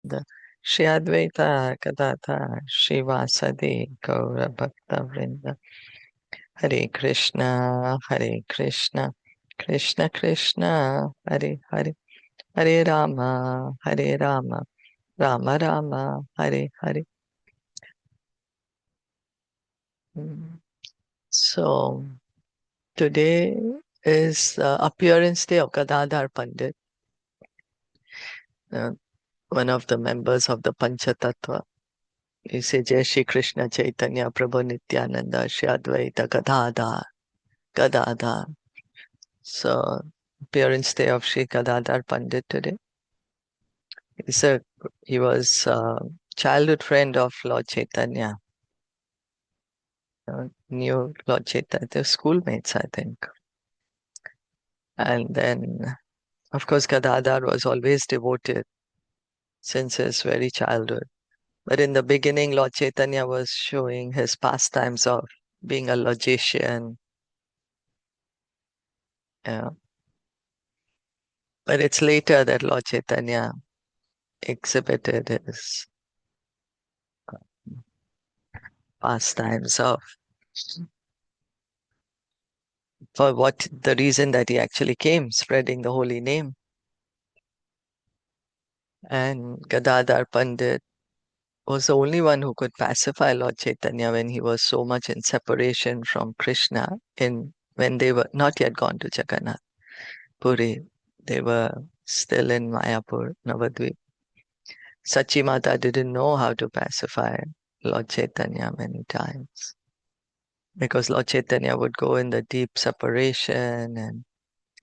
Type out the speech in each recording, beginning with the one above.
the Shri Advaita Gadadhar Shivasadi Gaura Bhakta Vrinda. Hare Krishna, Hare Krishna, Krishna Krishna, Hare Hare, Hare Rama, Hare Rama, Rama Rama, Hare Hare. So today is the appearance day of Gadadhar Pandit, one of the members of the Panchatattva. You say Jai Shri Krishna Chaitanya Prabhu Nityananda Shri Advaita Gadadhar. Gadadhar. So appearance day of Shri Gadadhar Pandit today. He was a childhood friend of Lord Chaitanya. Knew Lord Chaitanya, they were schoolmates, I think. And then, of course, Gadadhar was always devoted since his very childhood. But in the beginning, Lord Chaitanya was showing his pastimes of being a logician. Yeah. But it's later that Lord Chaitanya exhibited his pastimes of, for what the reason that he actually came, spreading the holy name. And Gadadhar Pandit was the only one who could pacify Lord Chaitanya when he was so much in separation from Krishna, when they were not yet gone to Jagannath Puri. They were still in Mayapur, Navadvip. Sachi Mata didn't know how to pacify Lord Chaitanya many times, because Lord Chaitanya would go in the deep separation and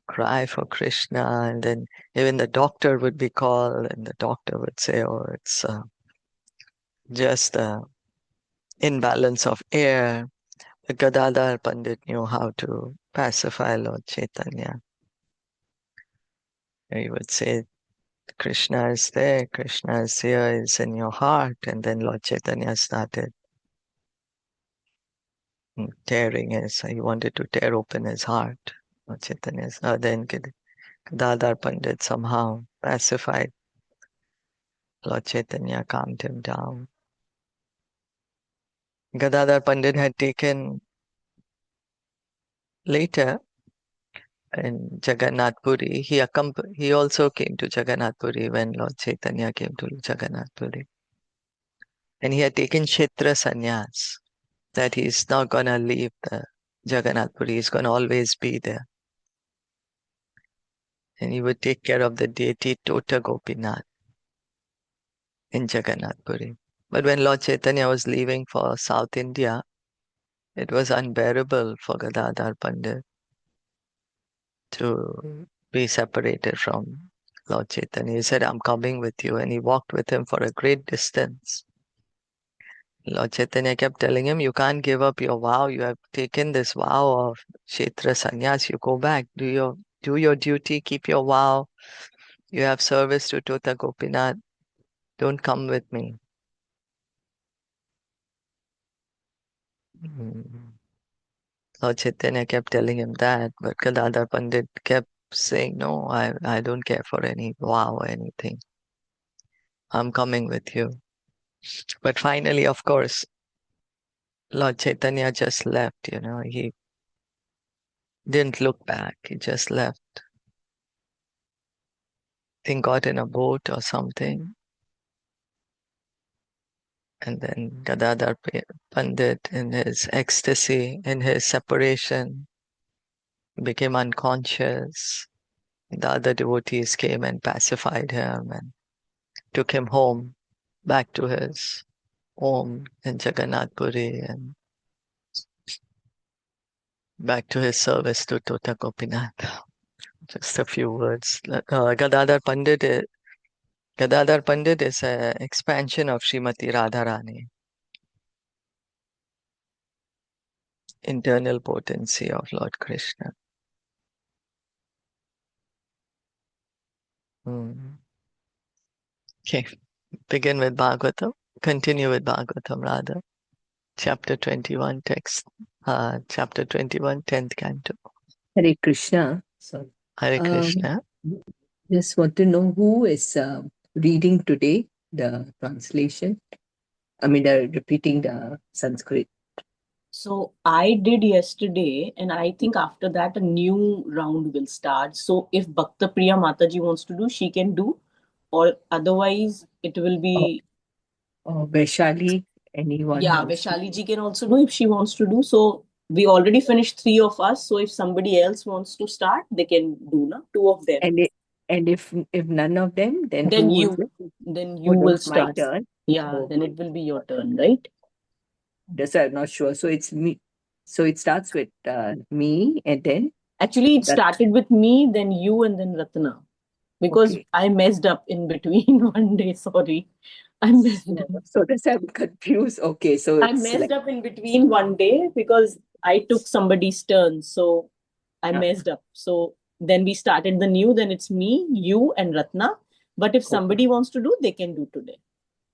cry for Krishna, and then even the doctor would be called, and the doctor would say, oh, it's just a imbalance of air. The Gadadhar Pandit knew how to pacify Lord Chaitanya. He would say, Krishna is there, Krishna is here, is in your heart. And then Lord Chaitanya started he wanted to tear open his heart. Lord Chaitanya's, then Gadadhar Pandit somehow pacified Lord Chaitanya, calmed him down. Gadadhar Pandit had taken later in Jagannath Puri. He also came to Jagannath Puri when Lord Chaitanya came to Jagannath Puri. And he had taken Kshetra Sannyas, that he's not going to leave the Jagannath Puri. He's going to always be there. And he would take care of the deity Tota Gopinath in Jagannath Puri. But when Lord Chaitanya was leaving for South India, it was unbearable for Gadadhar Pandit to be separated from Lord Chaitanya. He said, I'm coming with you. And he walked with him for a great distance. Lord Chaitanya kept telling him, you can't give up your vow. You have taken this vow of Kshetra Sannyas. You go back, do your duty, keep your vow. You have service to Tota Gopinath. Don't come with me. Lord Chaitanya kept telling him that, but Gadadhar Pandit kept saying, no, I don't care for any vow or anything. I'm coming with you. But finally, of course, Lord Chaitanya just left, he didn't look back. He just left. I think got in a boat or something. And then Gadadhar Pandit, in his ecstasy, in his separation, became unconscious. The other devotees came and pacified him and took him home, back to his home in Jagannath Puri and back to his service to Tota Gopinath. Just a few words. Gadadhar Pandit is an expansion of Srimati Radharani, internal potency of Lord Krishna. Okay, begin with Bhagavatam. Continue with Bhagavatam rather. Chapter 21 text. Chapter 21, 10th canto. Hare Krishna. Hare Krishna. Just want to know who is reading today. the translation? I mean, repeating the Sanskrit. So I did yesterday, and I think after that a new round will start. So if Bhakta Priya Mataji wants to do, she can do, or otherwise it will be. Vaishali, anyone Yeah, wants to? Vaishali ji can also do if she wants to do. So we already finished three of us. So if somebody else wants to start, they can do, na? Two of them. And if none of them, then Then who you, is it? then you Oh, will that's my start. turn. Yeah, then it will be your turn, right? That's I'm not sure. So it's me. So it starts with me, and then Actually, it that. started with me, then you, and then Ratna. Because Okay. I messed up in between one day. Sorry. I messed up. So that's I'm confused. Okay, so I it's messed like up in between one day because I took somebody's turn. So I yeah, messed up. So then we started the new, then it's me, you, and Ratna. But if okay, somebody wants to do, they can do today.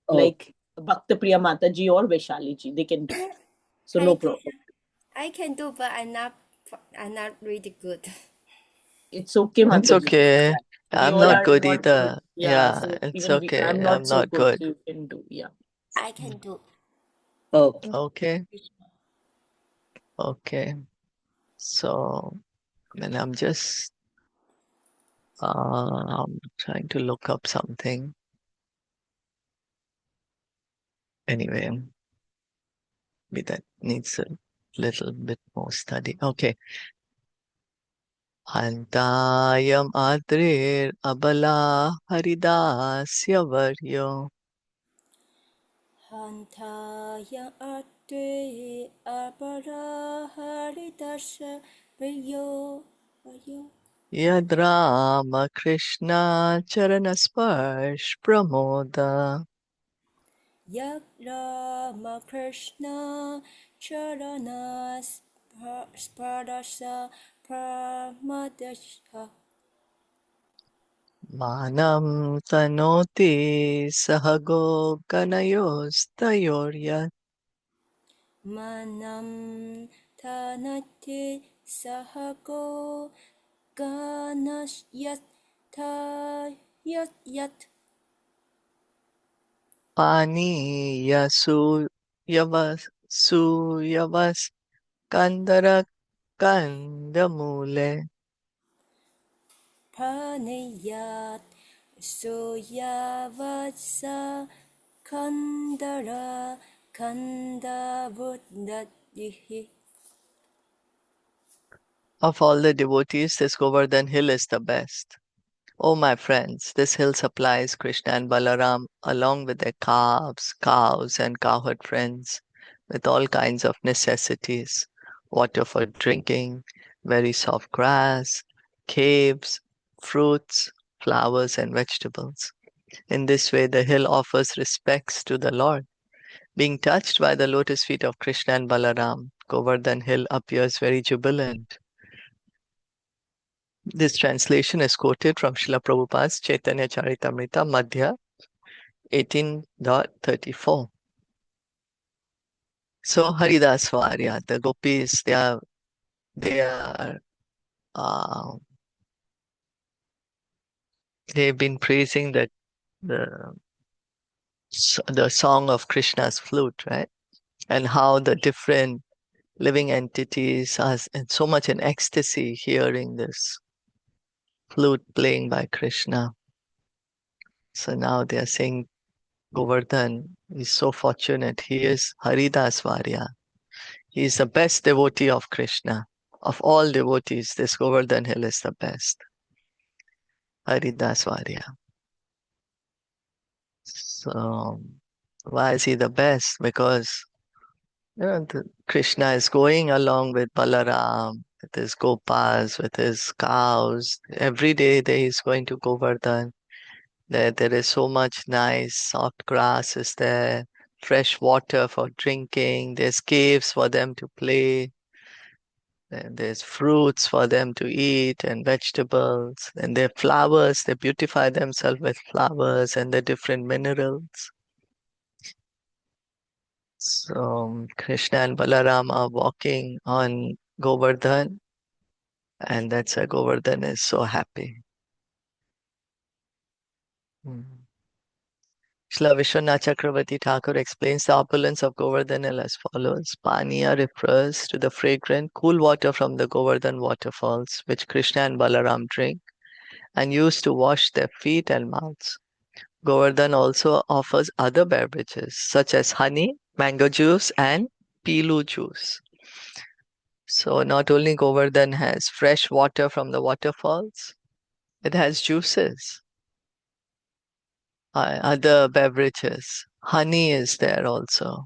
Like okay, Bhakta Priya Mataji or Vaishali ji, they can do. So no problem. I can do, but I'm not really good. It's okay, It's Mataji. okay. We I'm all not are good not good. either. Yeah. Yeah, So it's even okay. I'm I'm not so not good. good. So you can do. Yeah. I can do. okay. Okay. Okay. So then I'm just trying to look up something. Anyway, maybe that needs a little bit more study. Okay. Antayam adrir abala haridasya varyo Hantaya ate aparaharidasha vayo. yadrama Krishna charanasparsh pramoda Yak Rama Krishna Charanas Sparasha Pramadasha manam tanoti sahago ganayostayorya Manam Tanati Sahako Ganas Yat pani yasu yavas suyavas kandara kandamule Pranayat Soyavasa Kandara Kandavuddatihi. Of all the devotees, this Govardhan hill is the best. Oh, my friends, this hill supplies Krishna and Balaram along with their calves, cows, and cowherd friends with all kinds of necessities water for drinking, very soft grass, caves, fruits, flowers, and vegetables. In this way, the hill offers respects to the Lord. Being touched by the lotus feet of Krishna and Balaram, Govardhan hill appears very jubilant. This translation is quoted from Srila Prabhupada's Caitaniya Caritamita Madhya 18.34. So Haridas Varya, the Gopis, they are uh, they've been praising the the song of Krishna's flute, right? And how the different living entities are in so much in ecstasy hearing this flute playing by Krishna. So now they are saying Govardhan is so fortunate. He is Haridas Varya. He is the best devotee of Krishna. Of all devotees, this Govardhan hill is the best. Haridas Varya. So, why is he the best? Because Krishna is going along with Balaram, with his Gopas, with his cows. Every day he is going to Govardhan. There is so much nice soft grass is there, fresh water for drinking. There's caves for them to play. And there's fruits for them to eat and vegetables. And their flowers, they beautify themselves with flowers and the different minerals. So Krishna and Balaram are walking on Govardhan, and that's why Govardhan is so happy. Mm. Srila Vishwanath Chakravarti Thakur explains the opulence of Govardhan as follows. Paniya refers to the fragrant, cool water from the Govardhan waterfalls, which Krishna and Balaram drink and use to wash their feet and mouths. Govardhan also offers other beverages such as honey, mango juice, and pilu juice. So not only Govardhan has fresh water from the waterfalls, it has juices, other beverages. Honey is there also,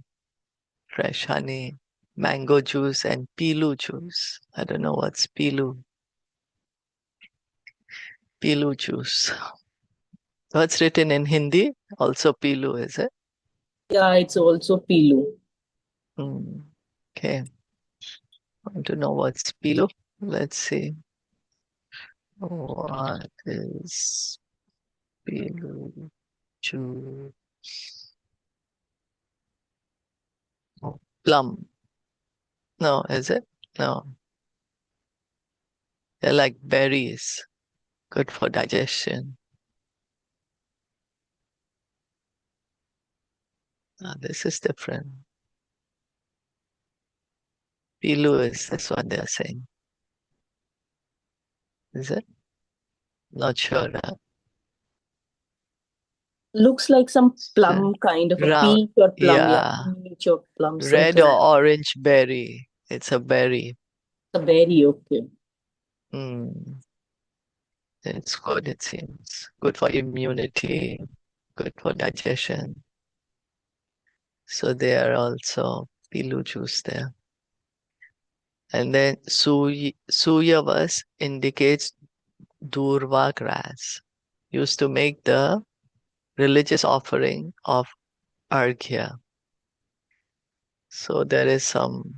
fresh honey, mango juice, and pilu juice. I don't know what's pilu. Pilu juice. So it's written in Hindi, also pilu, is it? Yeah, it's also pilu. Okay. I want to know what's pilu. Let's see. What is pilu juice? Oh, plum. No, is it? No. They're like berries. Good for digestion. This is different. Pilu is this what they're saying. Is it? Not sure. Looks like some plum kind of a Round, peach or plum. yeah. Peach or plum. Red or orange berry. It's a berry. A berry, okay. It's good, it seems. Good for immunity, good for digestion. So there are also pilu juice there. And then Suyavas indicates durva grass, used to make the religious offering of arghya. So there is some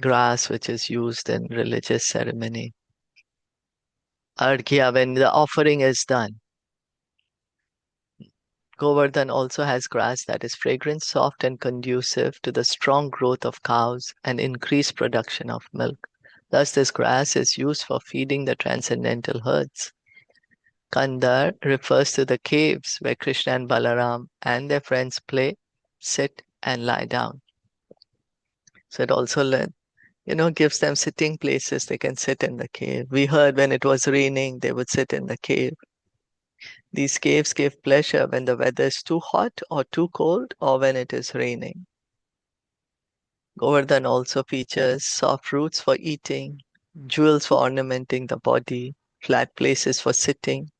grass which is used in religious ceremony. Arghya, when the offering is done. Govardhan also has grass that is fragrant, soft, and conducive to the strong growth of cows and increased production of milk. Thus, this grass is used for feeding the transcendental herds. Kandar refers to the caves where Krishna and Balaram and their friends play, sit, and lie down. So it also gives them sitting places. They can sit in the cave. We heard when it was raining, they would sit in the cave. These caves give pleasure when the weather is too hot or too cold or when it is raining. Govardhan also features soft roots for eating, jewels for ornamenting the body, flat places for sitting,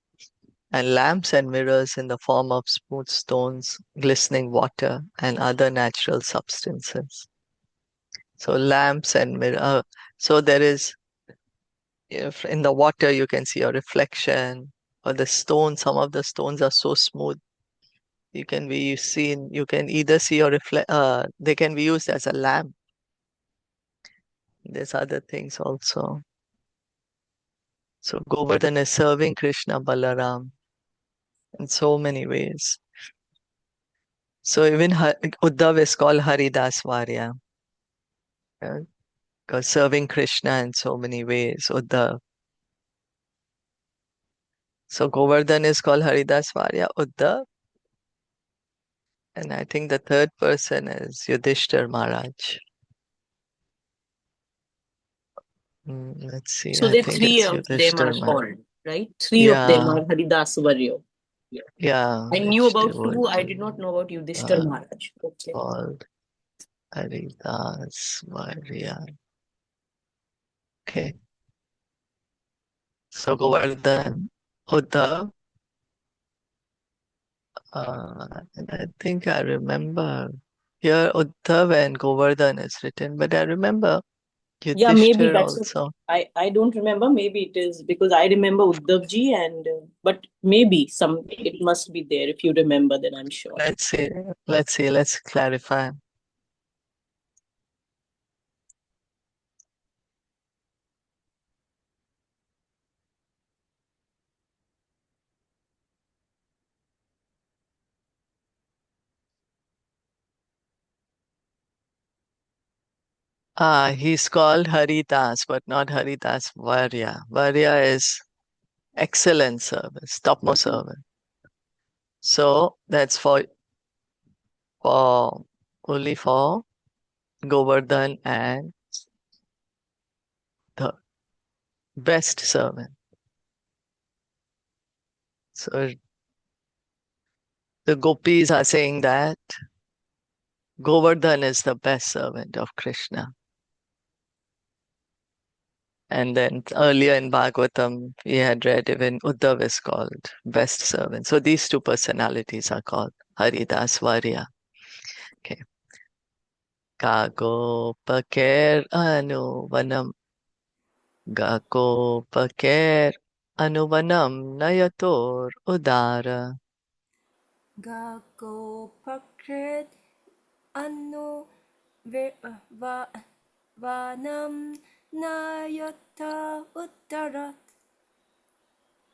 and lamps and mirrors in the form of smooth stones, glistening water, and other natural substances. So lamps and mirror. So there is, if in the water you can see a reflection, or the stone. Some of the stones are so smooth. You can either see or reflect. They can be used as a lamp. There's other things also. So Govardhan is serving Krishna Balaram in so many ways. So even Uddhav is called Haridas Varya. Because serving Krishna in so many ways, Uddhav. So Govardhan is called Haridas Varya, Uddhav. And I think the third person is Yudhishthir Maharaj. Let's see. So the three of them are called, right? Three of them are Haridas Varya. Yeah. I knew about two. I did not know about Yudhishthir Maharaj. Okay. Called Haridas Varya. Okay. So Govardhan, Uddhav. And I think I remember here Uddhav and Govardhan is written, but I remember Yeah, maybe Yudhishthir that's also. I don't remember. Maybe it is because I remember Uddhavji but maybe it must be there. If you remember, then I'm sure. Let's see. Let's clarify. He's called Haridas, but not Haridas Varya. Varya is excellent service, topmost service. So that's for only for Govardhan and the best servant. So the Gopis are saying that Govardhan is the best servant of Krishna. And then earlier in Bhagavatam, we had read even Uddhav is called best servant. So these two personalities are called Haridas Varya. Okay. Gagopaker anuvanam. Gagopaker anuvanam nayator udara. Gago pakrit anu vanam nayata uttarat.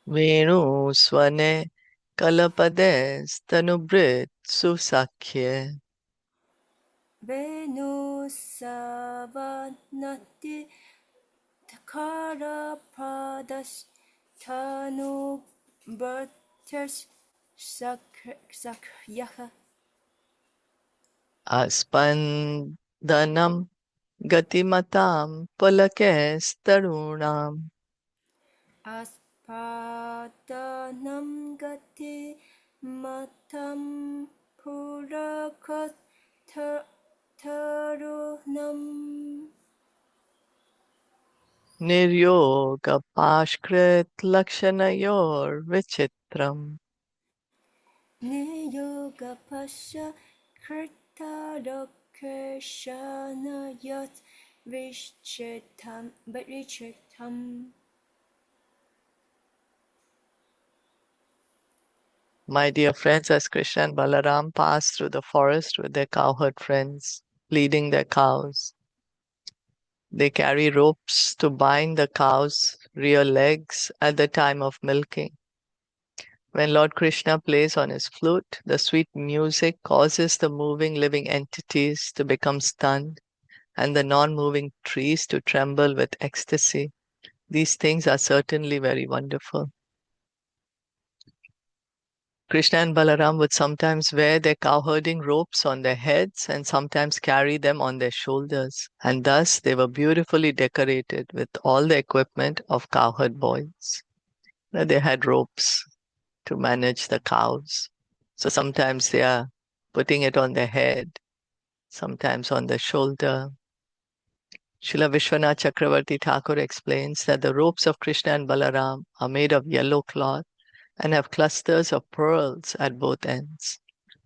Venu swane kalapades tanubrit susakhye. Venu savanati takara pradas tanu bhatters sakyaha. Aspandanam gatimatam pulakes tarunam. Aspadanam gati matam purakat tarunam. Niryoga pashkrit lakshanayor vichitram. Niyoga pasha krita lokeshana yat vichitam. My dear friends, as Krishna and Balaram pass through the forest with their cowherd friends, leading their cows, they carry ropes to bind the cows' rear legs at the time of milking. When Lord Krishna plays on his flute, the sweet music causes the moving living entities to become stunned and the non-moving trees to tremble with ecstasy. These things are certainly very wonderful. Krishna and Balaram would sometimes wear their cowherding ropes on their heads and sometimes carry them on their shoulders, and thus they were beautifully decorated with all the equipment of cowherd boys. Now, they had ropes to manage the cows. So sometimes they are putting it on their head, sometimes on the shoulder. Srila Vishwanath Chakravarti Thakur explains that the ropes of Krishna and Balaram are made of yellow cloth and have clusters of pearls at both ends.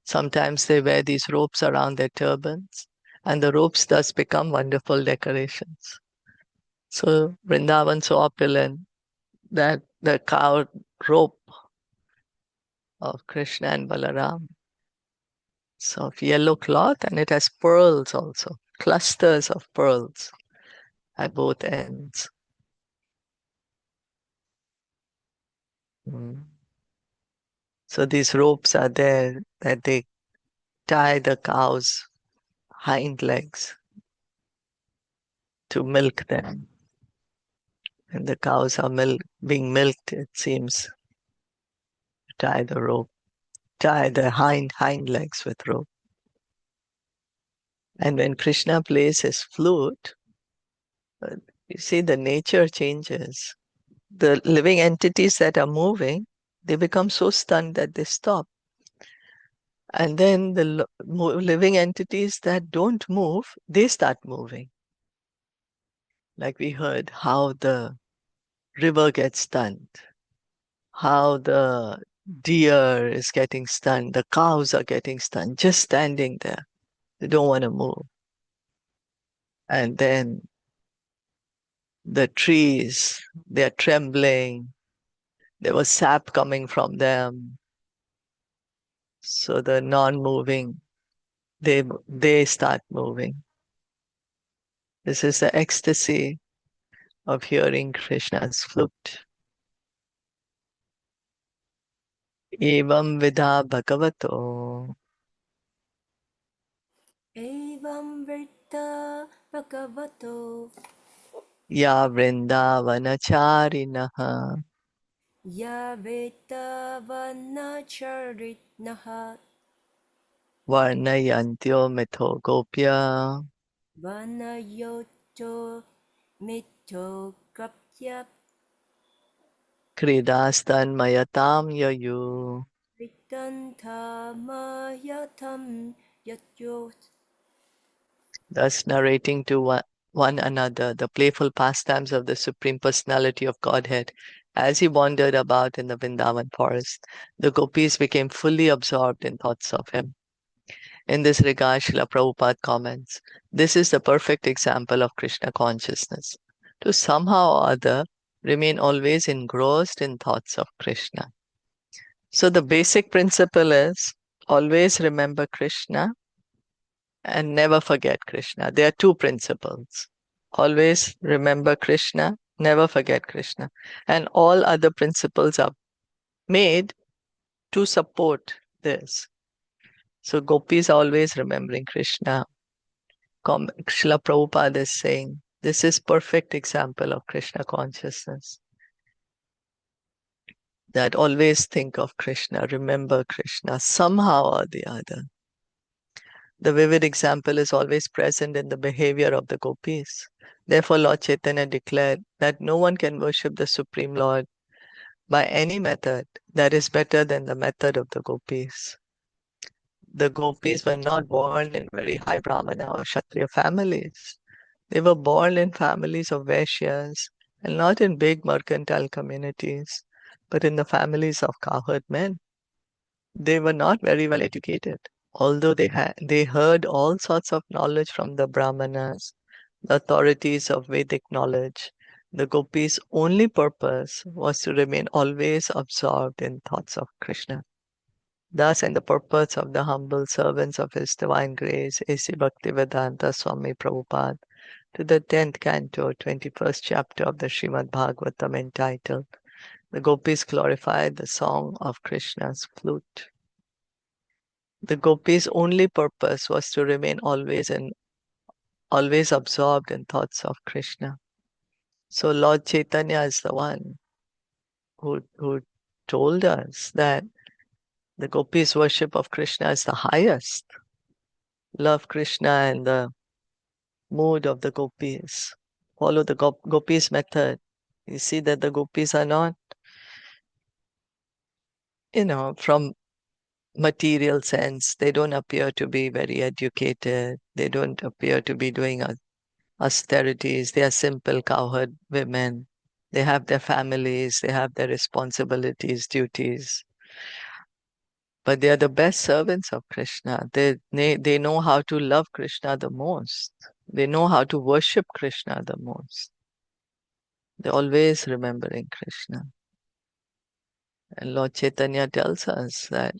Sometimes they wear these ropes around their turbans, and the ropes thus become wonderful decorations. So Vrindavan so opulent that the cow rope of Krishna and Balaram is of yellow cloth, and it has pearls also, clusters of pearls at both ends. So these ropes are there that they tie the cow's hind legs to milk them. And the cows are being milked, it seems. Tie the rope, tie the hind legs with rope. And when Krishna plays his flute, you see the nature changes. The living entities that are moving, they become so stunned that they stop. And then the living entities that don't move, they start moving. Like we heard how the river gets stunned, how the deer is getting stunned, the cows are getting stunned, just standing there. They don't want to move. And then the trees, they're trembling. There was sap coming from them. So the non-moving, they start moving. This is the ecstasy of hearing Krishna's flute. Evam vidha bhagavato. Evam vrita bhagavato Ya vrindavana charinaha. Yaveta Vanacharitnaha Varnayantyo mitho gopya Vanayoto Mito Kapya kridastan mayatam yayu. Ritanta Mayatam Yatyo. Thus narrating to one another the playful pastimes of the Supreme Personality of Godhead. As he wandered about in the Vrindavan forest, the gopis became fully absorbed in thoughts of him. In this regard, Srila Prabhupada comments, this is the perfect example of Krishna consciousness. To somehow or other remain always engrossed in thoughts of Krishna. So the basic principle is always remember Krishna and never forget Krishna. There are two principles. Always remember Krishna, never forget Krishna. And all other principles are made to support this. So gopis are always remembering Krishna. Srila Prabhupada is saying, this is perfect example of Krishna consciousness. That always think of Krishna, remember Krishna somehow or the other. The vivid example is always present in the behavior of the gopis. Therefore, Lord Chaitanya declared that no one can worship the Supreme Lord by any method that is better than the method of the gopis. The gopis were not born in very high Brahmana or Kshatriya families. They were born in families of Vaishyas and not in big mercantile communities, but in the families of cowherd men. They were not very well educated, although they heard all sorts of knowledge from the Brahmanas, the authorities of Vedic knowledge. The gopis' only purpose was to remain always absorbed in thoughts of Krishna. Thus, and the purpose of the humble servants of His Divine Grace, A.C. Bhaktivedanta Swami Prabhupada, to the 10th canto, 21st chapter of the Srimad Bhagavatam entitled, The Gopis Glorified the Song of Krishna's Flute. The gopis' only purpose was to remain always absorbed in thoughts of Krishna. So Lord Chaitanya is the one who told us that the gopis' worship of Krishna is the highest. Love Krishna and the mood of the gopis. Follow the gopis' method. You see that the gopis are not, from material sense, they don't appear to be very educated. They don't appear to be doing austerities. They are simple cowherd women. They have their families. They have their responsibilities, duties. But they are the best servants of Krishna. They know how to love Krishna the most. They know how to worship Krishna the most. They're always remembering Krishna. And Lord Chaitanya tells us that,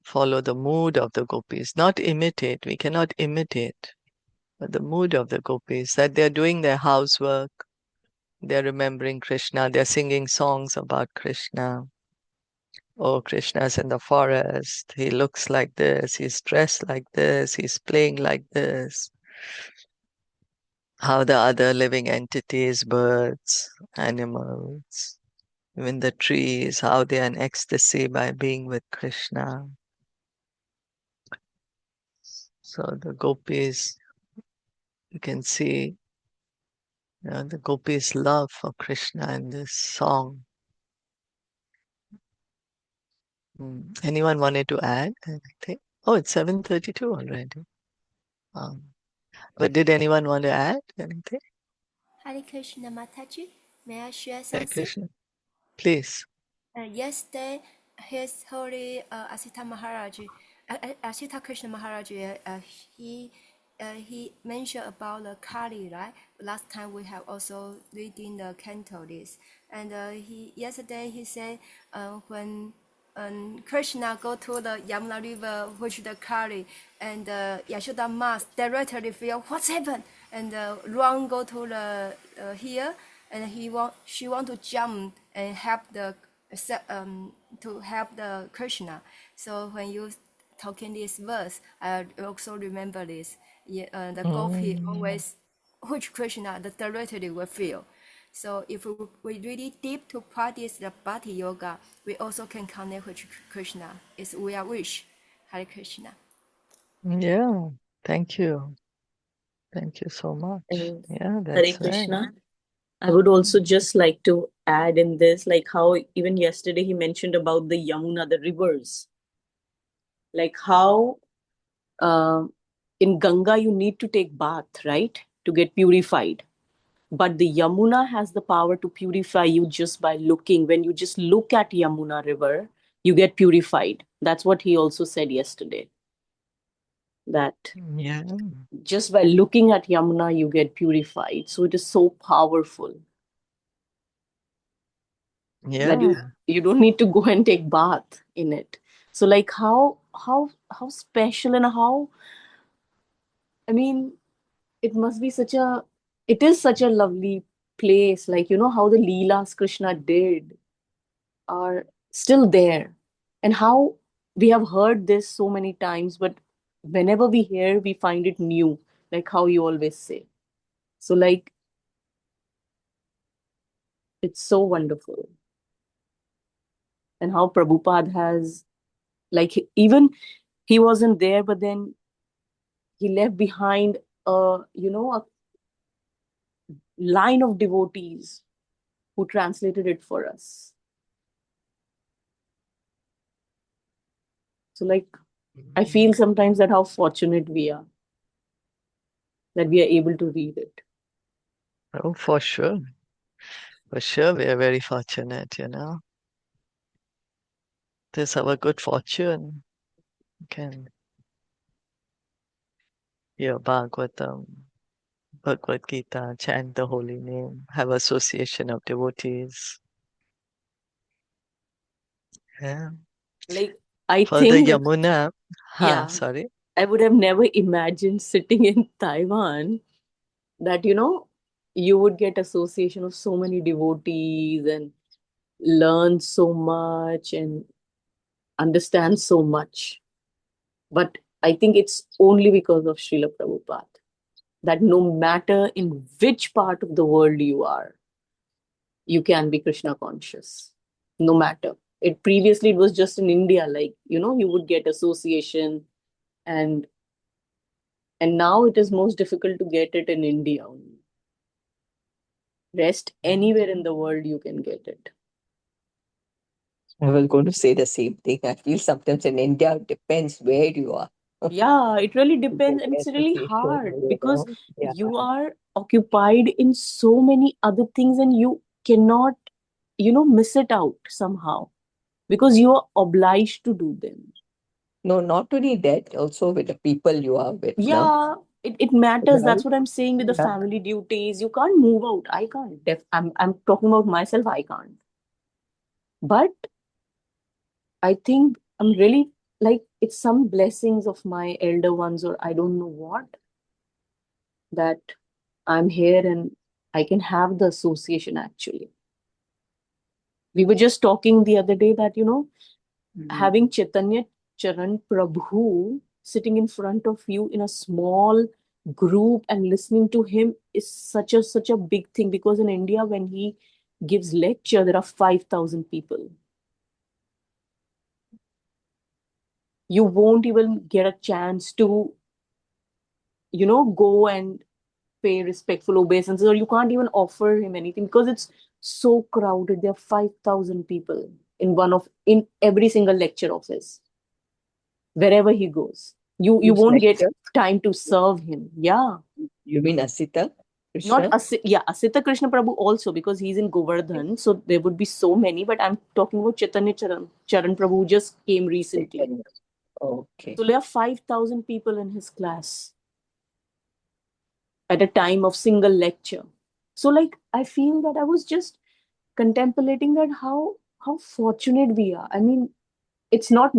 follow the mood of the gopis, not imitate. We cannot imitate, but the mood of the gopis, that they're doing their housework, they're remembering Krishna, they're singing songs about Krishna. Oh, Krishna's in the forest, he looks like this, he's dressed like this, he's playing like this. How the other living entities, birds, animals, even the trees, how they are in ecstasy by being with Krishna. So the gopis, you can see the gopis' love for Krishna in this song. Anyone wanted to add anything? Oh, it's 7:32 already. But did anyone want to add anything? Hare Krishna Mataji, may I share Hare something? Krishna. Please. Yesterday, His Holy Asita Maharaj, Asita Krishna Maharaj, he mentioned about the Kali, right? Last time we have also reading the canto this, and yesterday he said when Krishna go to the Yamuna River, which the Kali, and Yashoda Mas directly feel what's happened, and Ron go to the here, and she want to jump and help the to help the Krishna. So when you talking this verse, I also remember this. The Gopi always, which Krishna the directly will feel. So if we really deep to practice the Bhakti Yoga, we also can connect with Krishna. It's our wish. Hare Krishna. Yeah, thank you. Thank you so much. And Yeah, Hare that's right. Krishna. I would also just like to add in this, like how even yesterday he mentioned about the Yamuna, the rivers, like how in Ganga you need to take bath, right, to get purified. But the Yamuna has the power to purify you just by looking. When you just look at Yamuna river, you get purified. That's what he also said yesterday. That Yeah, just by looking at Yamuna, you get purified. So it is so powerful that yeah, you don't need to go and take bath in it. So like how special and how, I mean, it must be it is such a lovely place. Like, how the Leelas Krishna did are still there, and how we have heard this so many times, but whenever we hear, we find it new, like how you always say. So like, it's so wonderful. And how Prabhupada has, like, even he wasn't there, but then he left behind a line of devotees who translated it for us. So like, I feel sometimes that how fortunate we are that we are able to read it. oh, for sure. For sure, we are very fortunate, It is our good fortune. We can hear Bhagavatam, Bhagavad Gita, chant the holy name, have association of devotees. Yeah. Like, I For the think Yamuna, yeah, sorry. I would have never imagined sitting in Taiwan that, you would get association of so many devotees and learn so much and understand so much. But I think it's only because of Srila Prabhupada that no matter in which part of the world you are, you can be Krishna conscious. No matter. It was just in India, like, you would get association, and now it is most difficult to get it in India only. Rest anywhere in the world you can get it. I was going to say the same thing. I feel sometimes in India, it depends where you are. Yeah, it really You depends, get and it's really association, hard because Yeah. you are occupied in so many other things and you cannot, miss it out somehow because you are obliged to do them. No, not only that, also with the people you are with. No? Yeah, it matters. Right? That's what I'm saying with the Yeah. family duties. You can't move out. I can't. I'm talking about myself. I can't. But I think I'm really like it's some blessings of my elder ones, or I don't know what, that I'm here and I can have the association actually. We were just talking the other day that, having Caitanya Charan Prabhu sitting in front of you in a small group and listening to him is such a big thing, because in India when he gives lecture there are 5,000 people. You won't even get a chance to go and pay respectful obeisances, or you can't even offer him anything because it's so crowded. There are 5,000 people in every single lecture office wherever he goes. You Who's won't get lecture? time to serve him. Yeah. You mean Asita Not Krishna? Asita Krishna Prabhu also, because he's in Govardhan, so there would be so many, but I'm talking about Chaitanya Charan Prabhu, who just came recently. Chaitanya. Okay. So there are 5,000 people in his class at a time of single lecture. So like I feel that I was just contemplating that how fortunate we are. I mean, it's not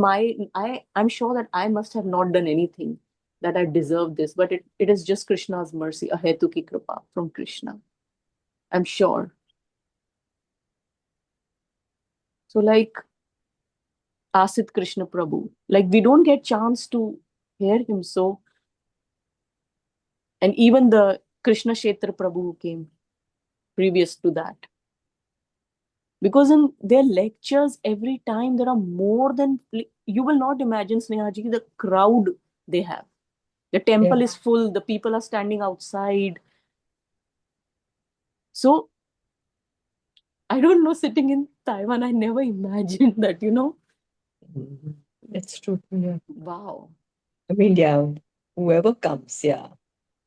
I'm sure that I must have not done anything that I deserve this, but it is just Krishna's mercy, a hetu ki kripa from Krishna. I'm sure. So like Asit Krishna Prabhu, like we don't get chance to hear him. And even the Krishna Kshetra Prabhu who came previous to that. Because in their lectures, every time there are more than, you will not imagine, Snehaji, the crowd they have. The temple is full, the people are standing outside. So, I don't know, sitting in Taiwan, I never imagined that, That's true. Yeah. Wow. I mean, yeah, whoever comes, yeah.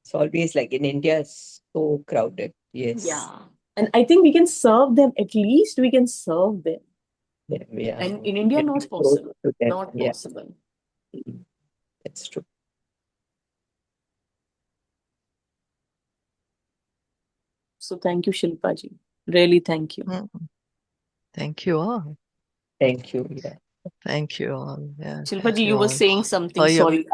It's always like in India, it's so crowded. Yes. Yeah. And I think we can serve them, at least we can serve them. Yeah. And in India, Get not close possible. to them. Not Yeah. possible. That's true. So thank you, Shilpaji. Really, thank you. Thank you all. Thank you. Yeah. Thank you all. Yeah. Shilpaji, you were saying something. Oh, yeah. Sorry,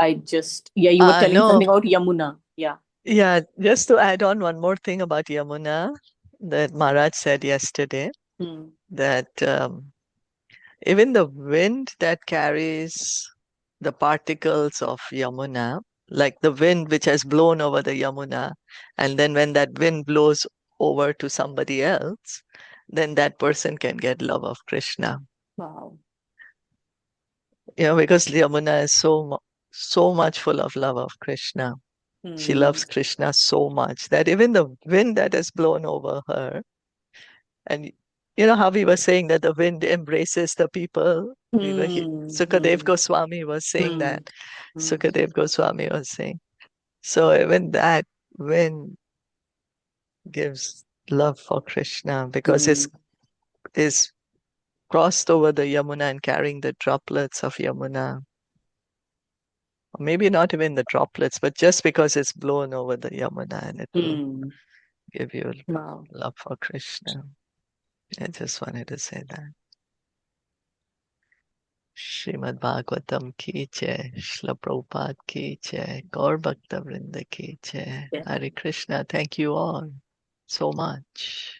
you were telling No. something about Yamuna. Yeah. Yeah, just to add on one more thing about Yamuna that Maharaj said yesterday, that even the wind that carries the particles of Yamuna, like the wind which has blown over the Yamuna, and then when that wind blows over to somebody else, then that person can get love of Krishna. Wow. Because Yamuna is so much full of love of Krishna. She loves Krishna so much that even the wind that has blown over her, and you know how we were saying that the wind embraces the people? Sukadev Goswami was saying that. Sukadev Goswami was saying. So even that wind gives love for Krishna because it's crossed over the Yamuna and carrying the droplets of Yamuna. Maybe not even the droplets, but just because it's blown over the Yamuna and it will give you love for Krishna. I just wanted to say that. Srimad Bhagavatam ki jai, Srila Prabhupada ki jai, Gaur Bhakta Vrinda ki jai. Hare Krishna. Thank you all so much.